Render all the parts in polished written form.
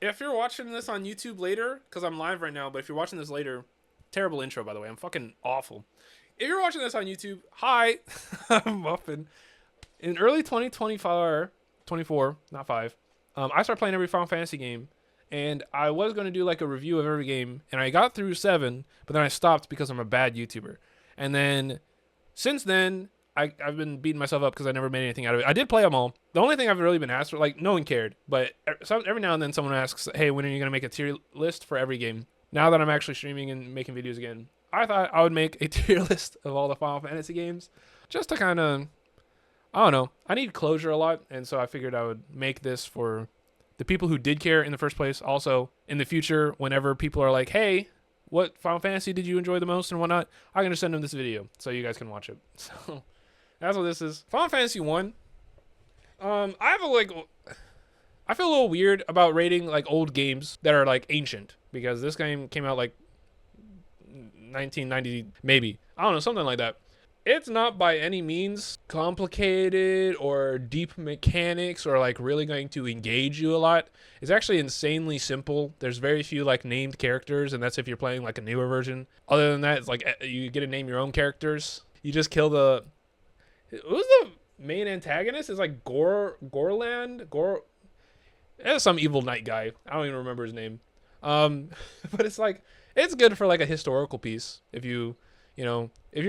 if you're watching this on YouTube later, because I'm live right now, but if you're watching this later, terrible intro, by the way. I'm fucking awful. If you're watching this on YouTube, hi, I'm Muffn. In early 2024, 24, not 5, I started playing every Final Fantasy game, and I was going to do like a review of every game, and I got through 7, but then I stopped because I'm a bad YouTuber. And then, since then, I've been beating myself up because I never made anything out of it. I did play them all. The only thing I've really been asked for, like, no one cared, but every now and then someone asks, hey, when are you going to make a tier list for every game? Now that I'm actually streaming and making videos again, I thought I would make a tier list of all the Final Fantasy games just to kind of, I don't know. I need closure a lot, and so I figured I would make this for the people who did care in the first place. Also, in the future, whenever people are like, hey, what Final Fantasy did you enjoy the most and whatnot, I'm going to send them this video so you guys can watch it. So that's what this is. Final Fantasy 1. I feel a little weird about rating like old games that are like ancient, because this game came out like 1990 maybe. I don't know, something like that. It's not by any means complicated or deep mechanics or like really going to engage you a lot. It's actually insanely simple. There's very few like named characters, and that's if you're playing like a newer version. Other than that, it's like you get to name your own characters. You just kill the... Who's the main antagonist? It's like Gorland? It's some evil knight guy. I don't even remember his name. But it's like, it's good for like a historical piece. If you're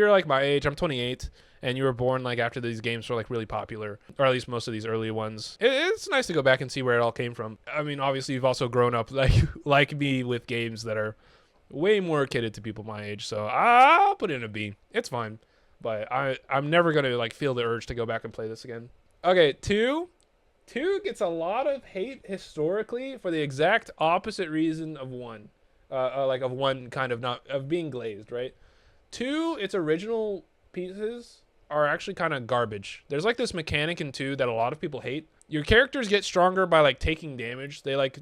like my age, I'm 28, and you were born like after these games were like really popular, or at least most of these early ones. It's nice to go back and see where it all came from. I mean, obviously you've also grown up like me with games that are way more catered to people my age, so I'll put it in a B. It's fine. But I'm never going to like feel the urge to go back and play this again. Okay, 2 gets a lot of hate historically for the exact opposite reason of 1. Like of 1 kind of not of being glazed, right? 2, its original pieces are actually kind of garbage. There's like this mechanic in 2 that a lot of people hate. Your characters get stronger by like taking damage. They like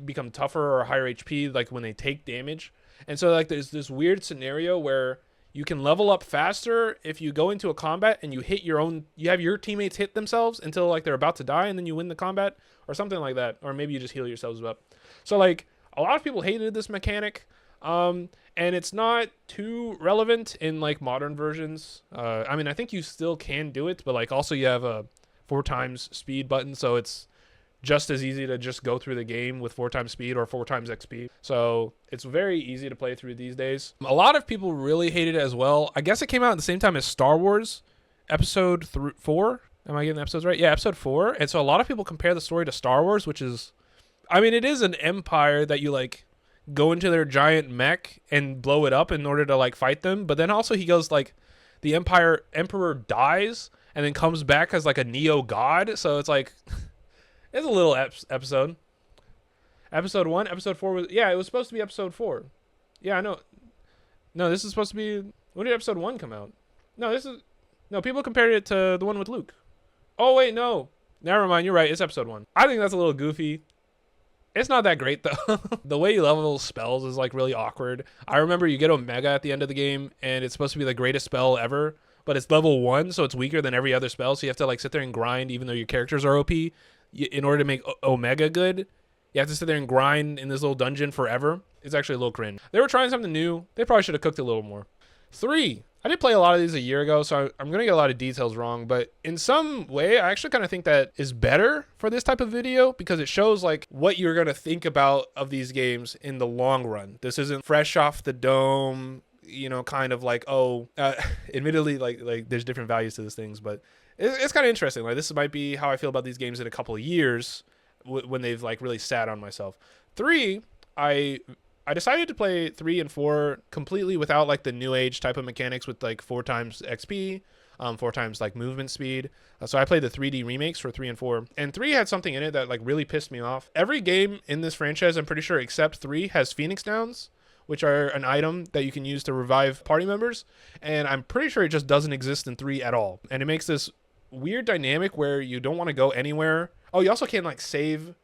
become tougher or higher HP like when they take damage. And so like there's this weird scenario where you can level up faster if you go into a combat and you have your teammates hit themselves until like they're about to die, and then you win the combat or something like that. Or maybe you just heal yourselves up. So like a lot of people hated this mechanic. And it's not too relevant in like modern versions. I mean, I think you still can do it, but like also you have a 4 times speed button. So it's just as easy to just go through the game with 4 times speed or 4 times XP. So it's very easy to play through these days. A lot of people really hated it as well. I guess it came out at the same time as Star Wars episode 4. Am I getting the episodes right? Yeah, episode 4. And so a lot of people compare the story to Star Wars, which is, I mean, it is an empire that you like go into their giant mech and blow it up in order to like fight them. But then also he goes like, the emperor dies and then comes back as like a neo god. So it's like... It's a little episode. Episode 1, episode 4 was... Yeah, it was supposed to be episode 4. Yeah, I know. No, this is supposed to be... When did episode 1 come out? No, this is... No, people compared it to the one with Luke. Oh, wait, no. Never mind, you're right. It's episode 1. I think that's a little goofy. It's not that great, though. The way you level spells is, like, really awkward. I remember you get Omega at the end of the game, and it's supposed to be the greatest spell ever, but it's level 1, so it's weaker than every other spell, so you have to, like, sit there and grind even though your characters are OP. In order to make Omega good, you have to sit there and grind in this little dungeon forever. It's actually a little cringe. They were trying something new. They probably should have cooked it a little more. 3. I did play a lot of these a year ago, so I'm going to get a lot of details wrong. But in some way, I actually kind of think that is better for this type of video, because it shows like what you're going to think about of these games in the long run. This isn't fresh off the dome, kind of like, admittedly, like there's different values to these things, but it's kind of interesting. Like, this might be how I feel about these games in a couple of years when they've like really sat on myself. 3, I decided to play 3 and 4 completely without like the new age type of mechanics with like 4 times XP, 4 times like movement speed. So I played the 3D remakes for 3 and 4, and 3 had something in it that like really pissed me off. Every game in this franchise, I'm pretty sure, except 3, has Phoenix Downs, which are an item that you can use to revive party members. And I'm pretty sure it just doesn't exist in 3 at all. And it makes this weird dynamic where you don't want to go anywhere. Oh, you also can't like save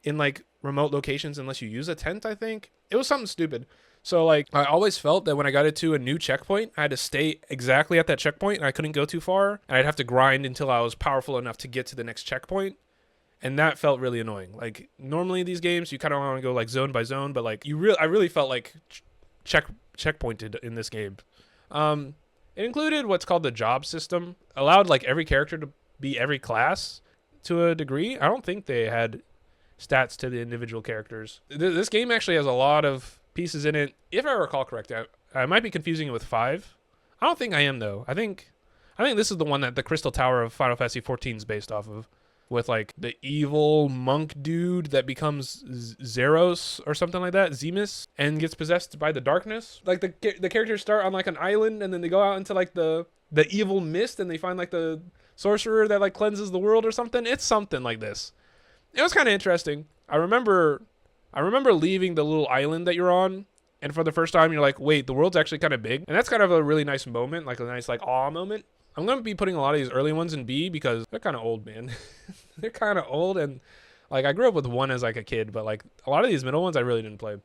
in like remote locations unless you use a tent, I think. It was something stupid. So like I always felt that when I got into a new checkpoint, I had to stay exactly at that checkpoint and I couldn't go too far. And I'd have to grind until I was powerful enough to get to the next checkpoint. And that felt really annoying. Like normally these games, you kind of want to go like zone by zone, but like I really felt like checkpointed in this game. It included what's called the job system, allowed like every character to be every class to a degree. I don't think they had stats to the individual characters. This game actually has a lot of pieces in it. If I recall correctly, I might be confusing it with 5. I don't think I am though. I think this is the one that the Crystal Tower of Final Fantasy 14 is based off of, with like the evil monk dude that becomes Zeros or something like that, Zemus, and gets possessed by the darkness. Like the characters start on like an island, and then they go out into like the evil mist, and they find like the sorcerer that like cleanses the world or something. It's something like this. It was kind of interesting. I remember leaving the little island that you're on, and for the first time you're like, wait, the world's actually kind of big. And that's kind of a really nice moment, like a nice like awe moment. I'm going to be putting a lot of these early ones in B because they're kind of old, man. They're kind of old, and like I grew up with 1 as like a kid, but like a lot of these middle ones I really didn't play.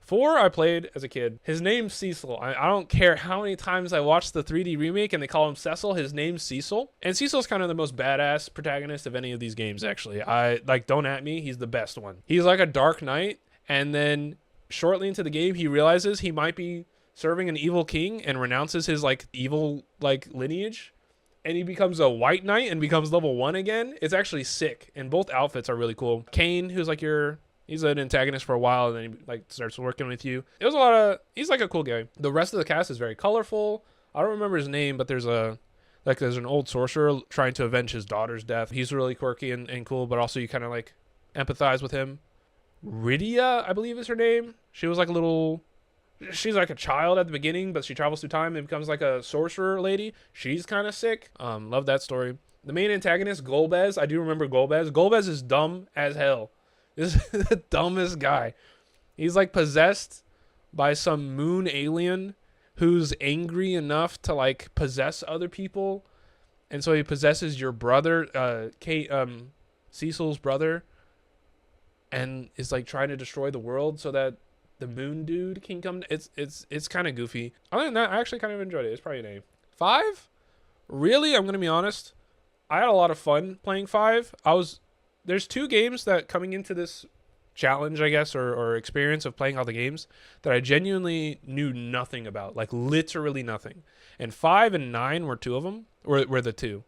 4 I played as a kid. His name's Cecil. I don't care how many times I watched the 3D remake and they call him Cecil. His name's Cecil. And Cecil's kind of the most badass protagonist of any of these games, actually. I like, don't at me, he's the best one. He's like a dark knight, and then shortly into the game he realizes he might be serving an evil king and renounces his like evil like lineage, and he becomes a white knight and becomes level 1 again. It's actually sick, and both outfits are really cool. Kane, who's like he's an antagonist for a while, and then he like starts working with you. It was he's like a cool guy. The rest of the cast is very colorful. I don't remember his name, but there's an old sorcerer trying to avenge his daughter's death. He's really quirky and cool, but also you kind of like empathize with him. Rydia, I believe is her name. She's like a child at the beginning, but she travels through time and becomes like a sorcerer lady. She's kind of sick. Love that story. The main antagonist, Golbez. I do remember Golbez. Golbez is dumb as hell. This is the dumbest guy. He's like possessed by some moon alien who's angry enough to like possess other people. And so he possesses your brother, Cecil's brother, and is like trying to destroy the world so that the moon dude can come. It's kind of goofy. Other than that, I actually kind of enjoyed it. It's probably an A. 5? Really? I'm going to be honest. I had a lot of fun playing 5. There's 2 games that coming into this challenge, I guess, or experience of playing all the games that I genuinely knew nothing about, like literally nothing. And 5 and 9 were 2 of them, were the 2.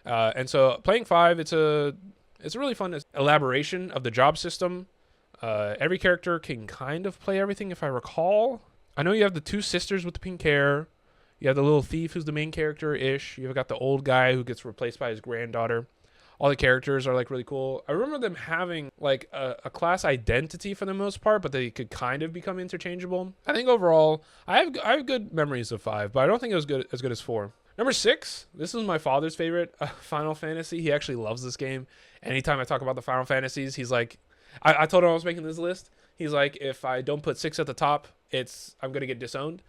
And so playing 5, it's a really fun elaboration of the job system. Every character can kind of play everything, if I recall. I know you have the 2 sisters with the pink hair. You have the little thief who's the main character-ish. You've got the old guy who gets replaced by his granddaughter. All the characters are like really cool. I remember them having like a class identity for the most part, but they could kind of become interchangeable. I think overall, I have good memories of 5, but I don't think it was as good as 4. Number 6, this is my father's favorite, Final Fantasy. He actually loves this game. Anytime I talk about the Final Fantasies, he's like, I told him I was making this list. He's like, if I don't put 6 at the top, I'm going to get disowned.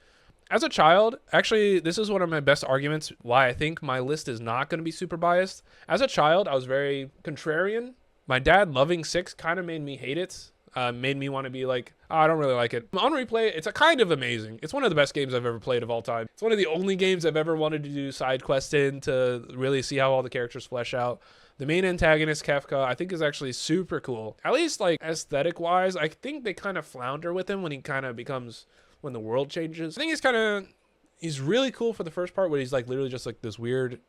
As a child, actually, this is one of my best arguments why I think my list is not going to be super biased. As a child, I was very contrarian. My dad loving 6 kind of made me hate it. Made me want to be like, oh, I don't really like it. On replay, it's a kind of amazing. It's one of the best games I've ever played of all time. It's one of the only games I've ever wanted to do side quests in to really see how all the characters flesh out. The main antagonist, Kefka, I think is actually super cool. At least like aesthetic wise, I think they kind of flounder with him when he kind of becomes, when the world changes. I think he's really cool for the first part where he's like literally just like this weird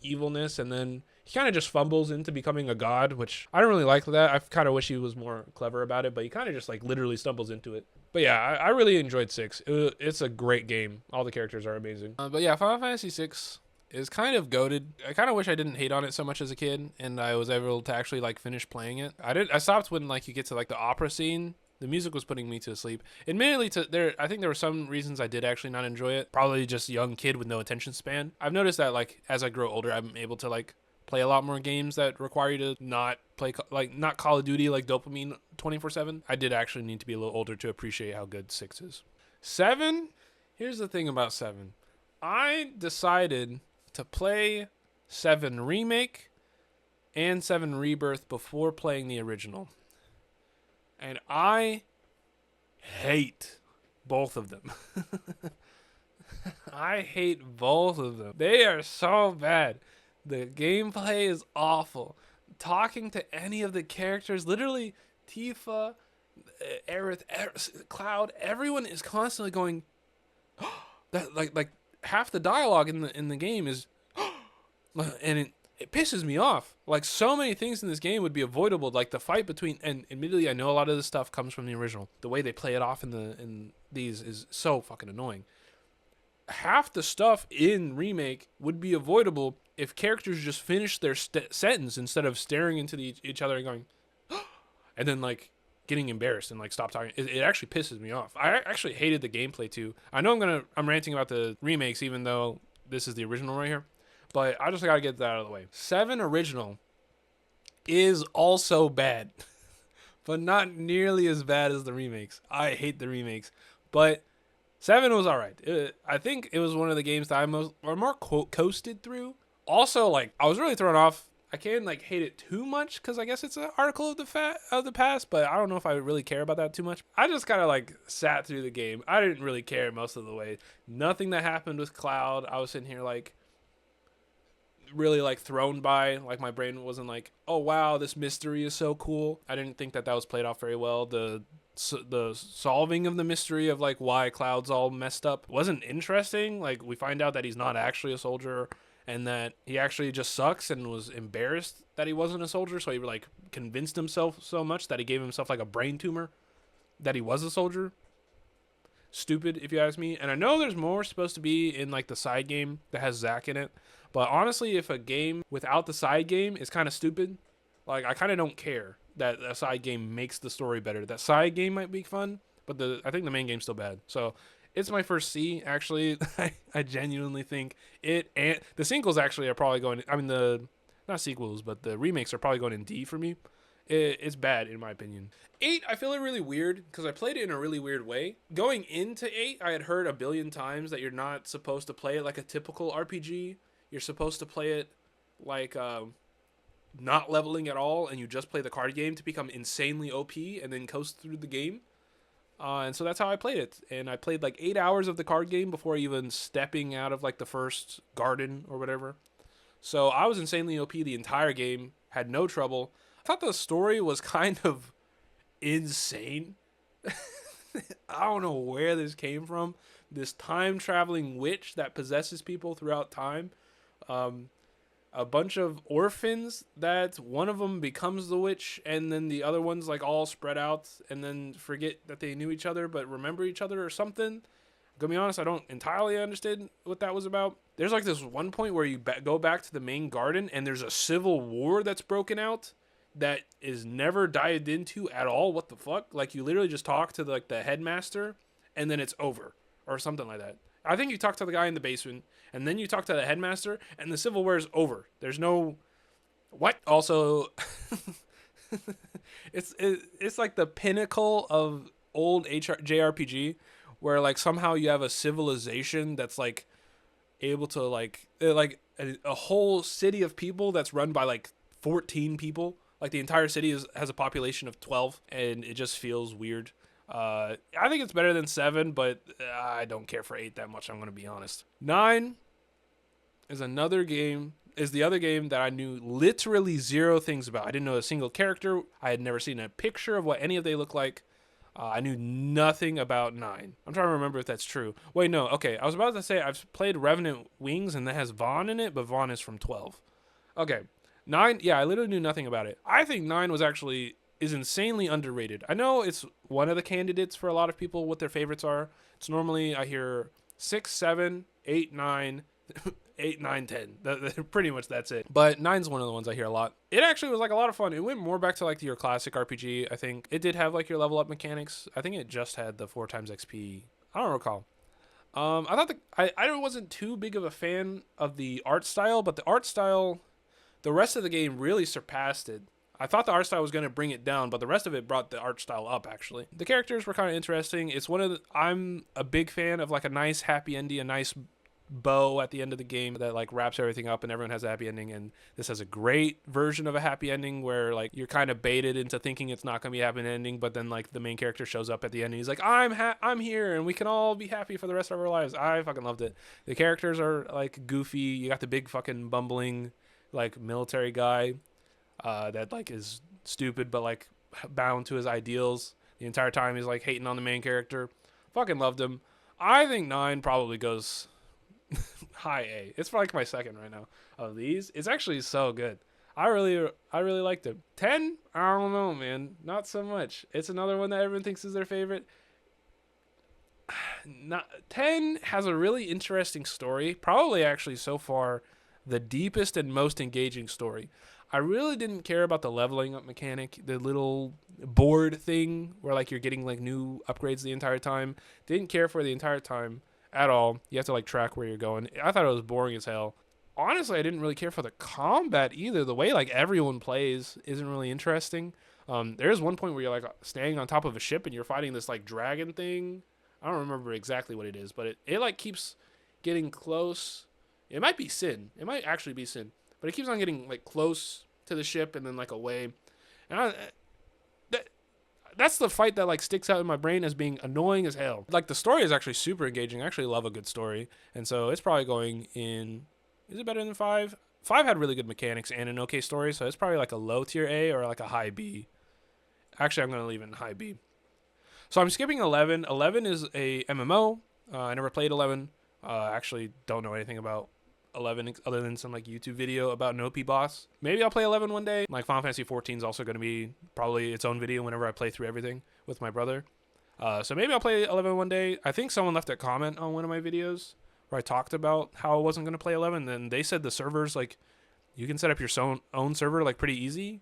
evilness, and then he kind of just fumbles into becoming a god, which I don't really like that. I kind of wish he was more clever about it, but he kind of just like literally stumbles into it. But yeah, I really enjoyed 6. It's a great game. All the characters are amazing. But yeah, Final Fantasy 6 is kind of goated. I kind of wish I didn't hate on it so much as a kid, and I was able to actually like finish playing it. I stopped when like you get to like the opera scene. The music was putting me to sleep. Admittedly, I think there were some reasons I did actually not enjoy it. Probably just a young kid with no attention span. I've noticed that like as I grow older, I'm able to like play a lot more games that require you to not play like not Call of Duty like dopamine 24/7. I did actually need to be a little older to appreciate how good 6 is. 7. Here's the thing about 7. I decided to play 7 Remake and 7 Rebirth before playing the original. And I hate both of them. I hate both of them. They are so bad. The gameplay is awful. talking to any of the characters. Literally, Tifa, Aerith, Cloud, everyone is constantly going that like half the dialogue in the game is and it pisses me off. Like so many things in this game would be avoidable, like the fight between, and admittedly I know a lot of this stuff comes from the original. The way they play it off in these is so fucking annoying. Half the stuff in remake would be avoidable if characters just finished their sentence instead of staring into each other and going and then like getting embarrassed and like stop talking. It actually pisses me off. I actually hated the gameplay too. I know I'm ranting about the remakes even though this is the original right here, but I just gotta get that out of the way. 7 original is also bad, but not nearly as bad as the remakes. I hate the remakes, but 7 was alright. I think it was one of the games that I more coasted through. Also, like, I was really thrown off. I can't like hate it too much because I guess it's an article of the past, but I don't know if I really care about that too much. I just kind of like sat through the game. I didn't really care most of the way. Nothing that happened with Cloud, I was sitting here like really like thrown by. Like my brain wasn't like, oh wow, this mystery is so cool. I didn't think that was played off very well. The solving of the mystery of like why Cloud's all messed up wasn't interesting. Like we find out that he's not actually a soldier and that he actually just sucks and was embarrassed that he wasn't a soldier, so he like convinced himself so much that he gave himself like a brain tumor that he was a soldier. Stupid, if you ask me. And I know there's more supposed to be in like the side game that has Zack in it, but honestly, if a game without the side game is kind of stupid, like I kind of don't care that a side game makes the story better. That side game might be fun, but I think the main game's still bad. So it's my first C, actually. I genuinely think it, and the sequels actually are probably going, I mean not sequels, but the remakes are probably going in D for me. It's bad in my opinion. 8, I feel it really weird because I played it in a really weird way. Going into 8, I had heard a billion times that you're not supposed to play it like a typical RPG. You're supposed to play it like not leveling at all, and you just play the card game to become insanely OP and then coast through the game. And so that's how I played it. And I played like 8 hours of the card game before even stepping out of like the first garden or whatever. So I was insanely OP the entire game, had no trouble. I thought the story was kind of insane. I don't know where this came from. This time-traveling witch that possesses people throughout time. A bunch of orphans that one of them becomes the witch and then the other ones like all spread out and then forget that they knew each other but remember each other or something. To be honest, I don't entirely understand what that was about. There's like this one point where you go back to the main garden and there's a civil war that's broken out that is never dived into at all. What the fuck? Like you literally just talk to the headmaster and then it's over or something like that. I think you talk to the guy in the basement, and then you talk to the headmaster, and the Civil War is over. There's no... What? Also, it's like the pinnacle of old JRPG, where like somehow you have a civilization that's like able to like a whole city of people that's run by like 14 people. Like the entire city has a population of 12, and it just feels weird. I think it's better than 7, but I don't care for 8 that much, I'm going to be honest. 9 is the other game that I knew literally 0 things about. I didn't know a single character. I had never seen a picture of what any of they look like. I knew nothing about 9. I'm trying to remember if that's true. Wait, no. Okay, I was about to say I've played Revenant Wings, and that has Vaughn in it, but Vaughn is from 12. Okay, 9, yeah, I literally knew nothing about it. I think 9 is insanely underrated. I know it's one of the candidates for a lot of people what their favorites are. It's normally I hear 6, 7, 8, 9, 8, 9, 10. Pretty much that's it. But 9's one of the ones I hear a lot. It actually was like a lot of fun. It went more back to like your classic RPG, I think. It did have like your level up mechanics. I think it just had the 4 times XP. I don't recall. I thought I wasn't too big of a fan of the art style, but the art style, the rest of the game really surpassed it. I thought the art style was going to bring it down, but the rest of it brought the art style up, actually. The characters were kind of interesting. I'm a big fan of like a nice happy ending, a nice bow at the end of the game that like wraps everything up and everyone has a happy ending. And this has a great version of a happy ending where like you're kind of baited into thinking it's not going to be a happy ending, but then like the main character shows up at the end and he's like, I'm here and we can all be happy for the rest of our lives. I fucking loved it. The characters are like goofy. You got the big fucking bumbling like military guy. that like is stupid but like bound to his ideals the entire time. He's like hating on the main character. Fucking loved him. I think 9 probably goes high A. It's like my second right now of these. It's actually so good. I really liked it. 10, I don't know, man. Not so much. It's another one that everyone thinks is their favorite. Not 10 has a really interesting story. Probably actually so far the deepest and most engaging story. I really didn't care about the leveling up mechanic, the little board thing where like you're getting like new upgrades the entire time. Didn't care for the entire time at all. You have to like track where you're going. I thought it was boring as hell. Honestly, I didn't really care for the combat either. The way like everyone plays isn't really interesting. There is one point where you're like standing on top of a ship and you're fighting this like dragon thing. I don't remember exactly what it is, but it like keeps getting close. It might be Sin. It might actually be Sin, but it keeps on getting like close to the ship and then like away. And that's the fight that like sticks out in my brain as being annoying as hell. Like the story is actually super engaging. I actually love a good story, and so it's probably going in. Is it better than 5? 5 had really good mechanics and an okay story, so it's probably like a low tier A or like a high B. Actually, I'm going to leave it in high B. So I'm skipping 11. 11 is a MMO. I never played 11. Actually don't know anything about 11 other than some like YouTube video about an OP boss. Maybe I'll play 11 one day. Like Final Fantasy 14 is also going to be probably its own video whenever I play through everything with my brother. So maybe I'll play 11 one day. I think someone left a comment on one of my videos where I talked about how I wasn't going to play 11. Then they said the servers, like, you can set up your own server, like, pretty easy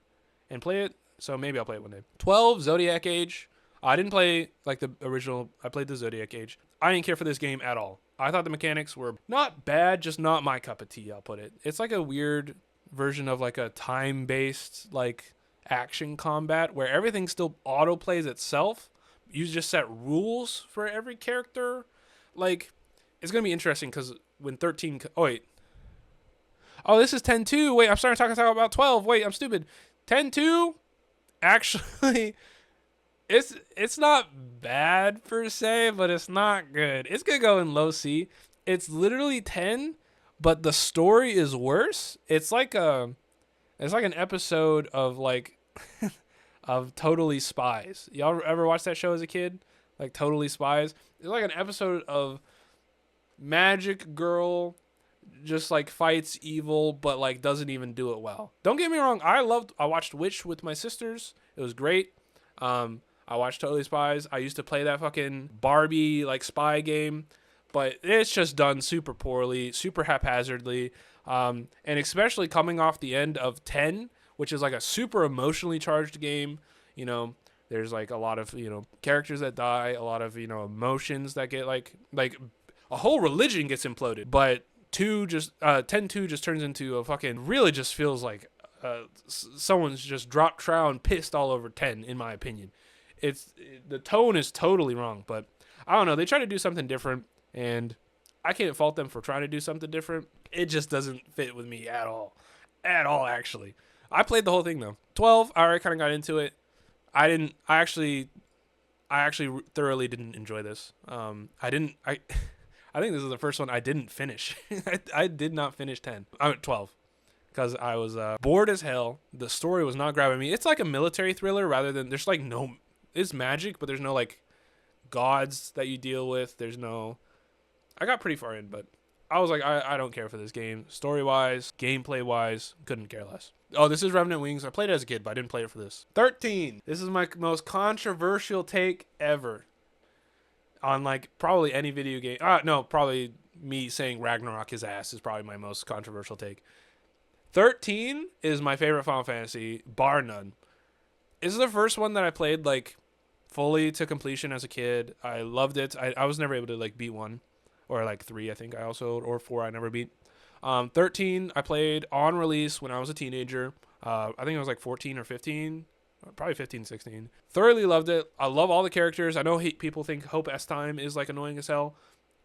and play it. So maybe I'll play it one day. 12, Zodiac Age. I didn't play, like, the original. I played the Zodiac Age. I didn't care for this game at all. I thought the mechanics were not bad, just not my cup of tea, I'll put it. It's like a weird version of, like, a time-based, like, action combat where everything still auto-plays itself. You just set rules for every character. Like, it's going to be interesting because when 13... Oh, wait. Oh, this is 10-2. Wait, I'm starting to talk about 12. Wait, I'm stupid. 10-2? Actually, it's not bad per se, but it's not good. It's going to go in low C. It's literally 10, but the story is worse. It's like an episode of, like... of Totally Spies. Y'all ever watch that show as a kid? Like Totally Spies? It's like an episode of magic girl just like fights evil but like doesn't even do it well. Don't get me wrong, I watched Witch with my sisters. It was great. I watched Totally Spies. I used to play that fucking Barbie like spy game, but it's just done super poorly, super haphazardly. And especially coming off the end of 10, which is like a super emotionally charged game. You know, there's like a lot of, you know, characters that die, a lot of, you know, emotions that get like a whole religion gets imploded. But 10-2 just turns into a fucking, really just feels like someone's just dropped trowel and pissed all over 10, in my opinion. The tone is totally wrong, but I don't know. They try to do something different, and I can't fault them for trying to do something different. It just doesn't fit with me at all. At all, actually. I played the whole thing, though. 12, I already kind of got into it. I actually thoroughly didn't enjoy this. I think this is the first one I didn't finish. I did not finish 10. I'm at 12 because I was bored as hell. The story was not grabbing me. It's like a military thriller rather than, there's like no, it's magic, but there's no like gods that you deal with. There's no, I got pretty far in, but I was like, I don't care for this game. Story-wise, gameplay-wise, couldn't care less. Oh, this is Revenant Wings. I played it as a kid, but I didn't play it for this. 13. This is my most controversial take ever on, like, probably any video game. No, probably me saying Ragnarok is ass is probably my most controversial take. 13 is my favorite Final Fantasy, bar none. This is the first one that I played, like, fully to completion as a kid. I loved it. I was never able to, like, beat 1. Or like 3, I think I also, or 4 I never beat. 13, I played on release when I was a teenager. I think I was like 14 or 15, probably 15, 16. Thoroughly loved it. I love all the characters. I know people think Hope S. Time is like annoying as hell.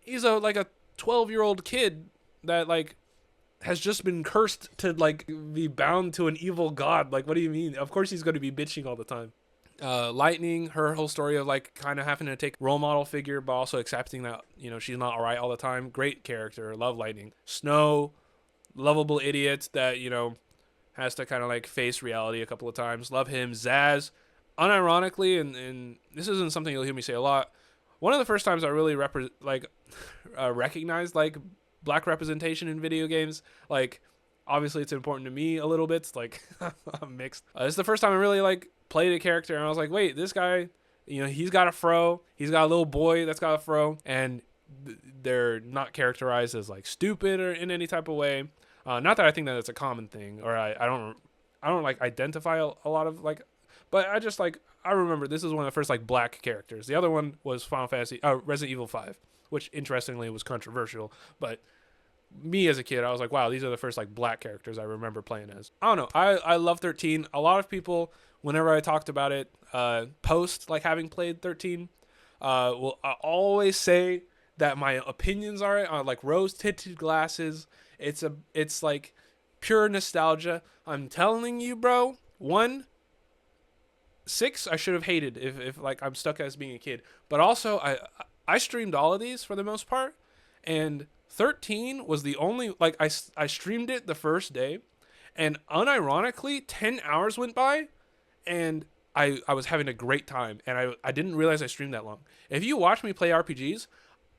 He's like a 12-year-old kid that like has just been cursed to like be bound to an evil god. Like, what do you mean? Of course he's going to be bitching all the time. Lightning, her whole story of like kind of having to take role model figure but also accepting that, you know, she's not alright all the time. Great character. Love Lightning. Snow, lovable idiot that, you know, has to kind of like face reality a couple of times. Love him. Zaz, unironically, and this isn't something you'll hear me say a lot. One of the first times I really recognized like black representation in video games. Like, obviously it's important to me a little bit. It's like I'm mixed. It's the first time I really like played a character, and I was like, wait, this guy, he's got a fro. He's got a little boy that's got a fro, and they're not characterized as like stupid or in any type of way. Not that I think that it's a common thing, or I don't like identify a lot of like, but I just like, I remember this is one of the first like black characters. The other one was Resident Evil 5, which interestingly was controversial, but me as a kid, I was like, wow, these are the first like black characters I remember playing as. I don't know. I love 13. A lot of people, whenever I talked about it, post like having played 13, will always say that my opinions are like rose-tinted glasses. It's like pure nostalgia. I'm telling you, bro. 6 I should have hated if like I'm stuck as being a kid. But also I streamed all of these for the most part, and 13 was the only like I streamed it the first day, and unironically 10 hours went by, and I was having a great time, and I didn't realize I streamed that long. If you watch me play RPGs,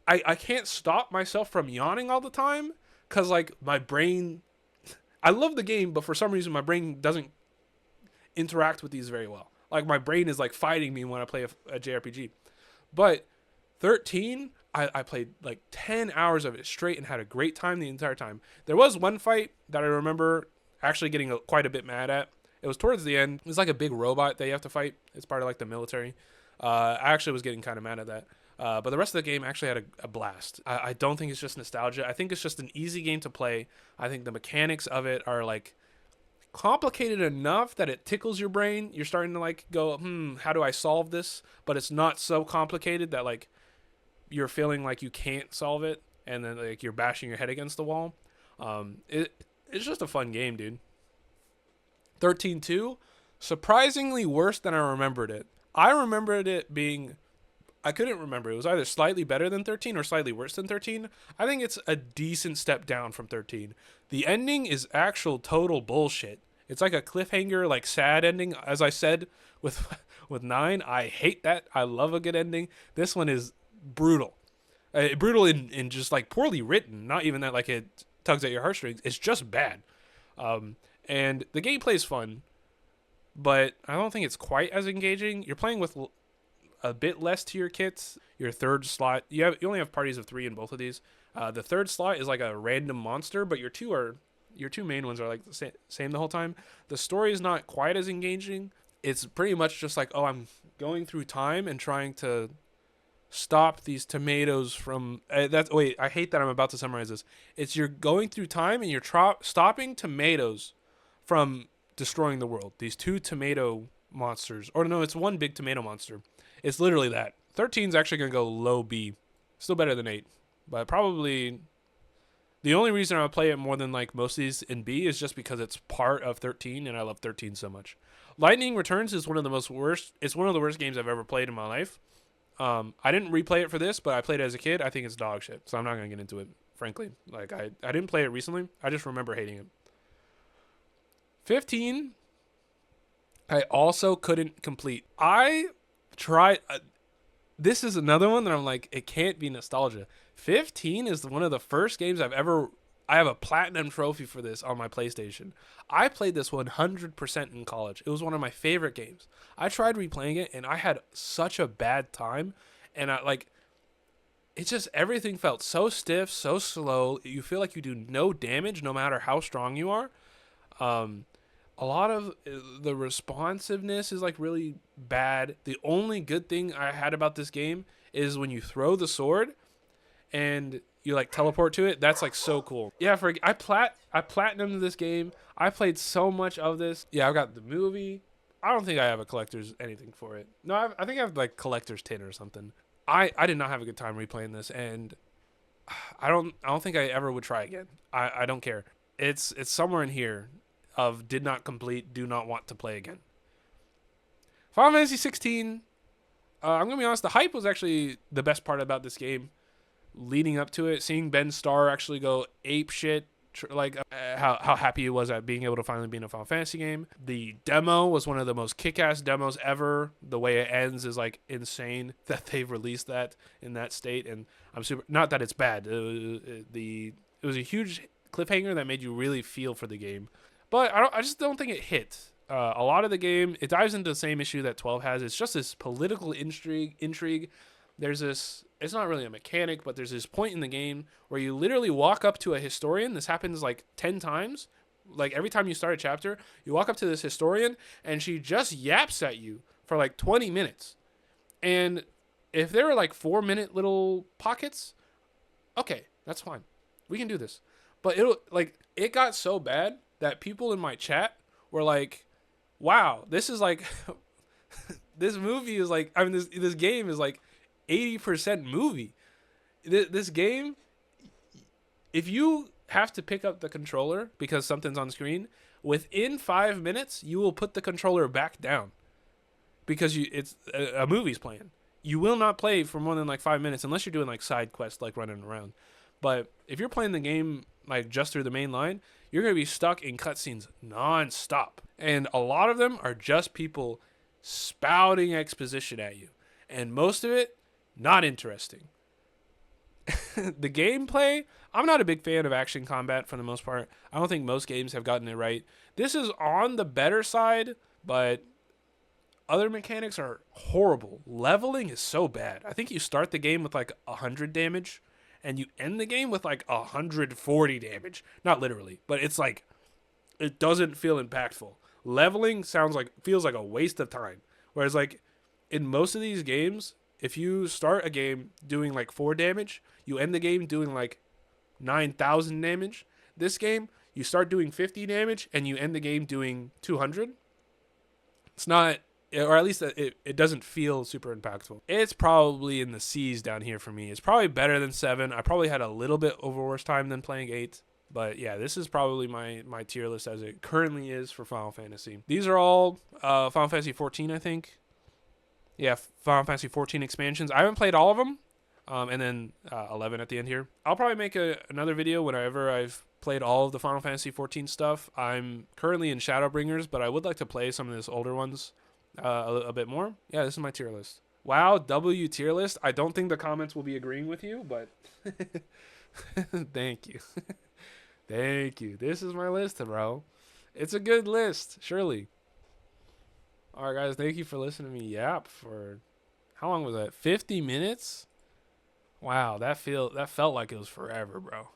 I can't stop myself from yawning all the time, because like my brain, I love the game, but for some reason my brain doesn't interact with these very well. Like my brain is like fighting me when I play a JRPG. But 13, I played like 10 hours of it straight and had a great time the entire time. There was one fight that I remember actually getting quite a bit mad at. It was towards the end. It was like a big robot that you have to fight. It's part of like the military. I actually was getting kind of mad at that. But the rest of the game actually had a blast. I don't think it's just nostalgia. I think it's just an easy game to play. I think the mechanics of it are like complicated enough that it tickles your brain. You're starting to like go, how do I solve this? But it's not so complicated that like you're feeling like you can't solve it, and then like you're bashing your head against the wall. It's just a fun game, dude. 13-2, surprisingly worse than I remembered it. I remembered it being, I couldn't remember. It was either slightly better than 13 or slightly worse than 13. I think it's a decent step down from 13. The ending is actual total bullshit. It's like a cliffhanger, like sad ending. As I said with 9, I hate that. I love a good ending. This one is brutal. Brutal in just like poorly written. Not even that like it tugs at your heartstrings. It's just bad. And the gameplay is fun, but I don't think it's quite as engaging. You're playing with a bit less to your kits. Your third slot, you only have parties of 3 in both of these. The third slot is like a random monster, but your two main ones are like the same the whole time. The story is not quite as engaging. It's pretty much just like, oh, I'm going through time and trying to stop these tomatoes from wait, I hate that I'm about to summarize this. It's you're going through time and you're stopping tomatoes from destroying the world. These 2 tomato monsters, or no, it's one big tomato monster. It's literally that. 13 is actually going to go low B. Still better than 8. But probably the only reason I'll play it more than like most of these in B is just because it's part of 13 and I love 13 so much. Lightning Returns is one of the worst games I've ever played in my life. I didn't replay it for this, but I played it as a kid. I think it's dog shit, so I'm not going to get into it, frankly. Like I didn't play it recently. I just remember hating it. 15, I also couldn't complete. I tried. This is another one that I'm like, it can't be nostalgia. 15 is one of the first games I have a platinum trophy for this on my PlayStation. I played this 100% in college. It was one of my favorite games. I tried replaying it, and I had such a bad time. And it's just, everything felt so stiff, so slow. You feel like you do no damage no matter how strong you are. A lot of the responsiveness is like really bad. The only good thing I had about this game is when you throw the sword and you like teleport to it. That's like so cool. Yeah, I platinumed this game. I played so much of this. Yeah, I've got the movie. I don't think I have a collector's anything for it. No, I think I have like collector's tin or something. I did not have a good time replaying this, and I don't think I ever would try again. I don't care. It's somewhere in here of did not complete, do not want to play again. Final Fantasy 16. I'm gonna be honest. The hype was actually the best part about this game. Leading up to it, seeing Ben Starr actually go ape shit how happy he was at being able to finally be in a Final Fantasy game. The demo was one of the most kick-ass demos ever. The way it ends is like insane that they've released that in that state, and I'm super, not that it's bad. It was a huge cliffhanger that made you really feel for the game, but I just don't think it hit. A lot of the game, it dives into the same issue that 12 has. It's just this political intrigue. There's this, it's not really a mechanic, but there's this point in the game where you literally walk up to a historian. This happens like 10 times. Like every time you start a chapter, you walk up to this historian and she just yaps at you for like 20 minutes. And if there are like 4-minute little pockets, okay, that's fine. We can do this. But it got so bad that people in my chat were like, wow, this is like, this movie is like, I mean, this game is like 80% movie. This game, if you have to pick up the controller because something's on screen, within 5 minutes, you will put the controller back down because it's a movie's playing. You will not play for more than like 5 minutes unless you're doing like side quests, like running around. But if you're playing the game like just through the main line, you're going to be stuck in cutscenes non-stop. And a lot of them are just people spouting exposition at you. And most of it, not interesting. The gameplay, I'm not a big fan of action combat for the most part. I don't think most games have gotten it right. This is on the better side, but other mechanics are horrible. Leveling is so bad. I think you start the game with like 100 damage, and you end the game with like 140 damage. Not literally, but it's like, it doesn't feel impactful. Leveling feels like a waste of time. Whereas like in most of these games, if you start a game doing like 4 damage, you end the game doing like 9,000 damage. This game, you start doing 50 damage and you end the game doing 200. It's not, or at least it doesn't feel super impactful. It's probably in the C's down here for me. It's probably better than 7. I probably had a little bit over worse time than playing 8. But yeah, this is probably my tier list as it currently is for Final Fantasy. These are all Final Fantasy 14, I think. Yeah, Final Fantasy 14 expansions. I haven't played all of them. And then 11 at the end here. I'll probably make another video whenever I've played all of the Final Fantasy 14 stuff. I'm currently in Shadowbringers, but I would like to play some of these older ones a bit more. Yeah, this is my tier list. Wow, W tier list. I don't think the comments will be agreeing with you, but thank you. Thank you. This is my list, bro. It's a good list, surely. All right, guys. Thank you for listening to me yap for, how long was that? 50 minutes? Wow, that felt like it was forever, bro.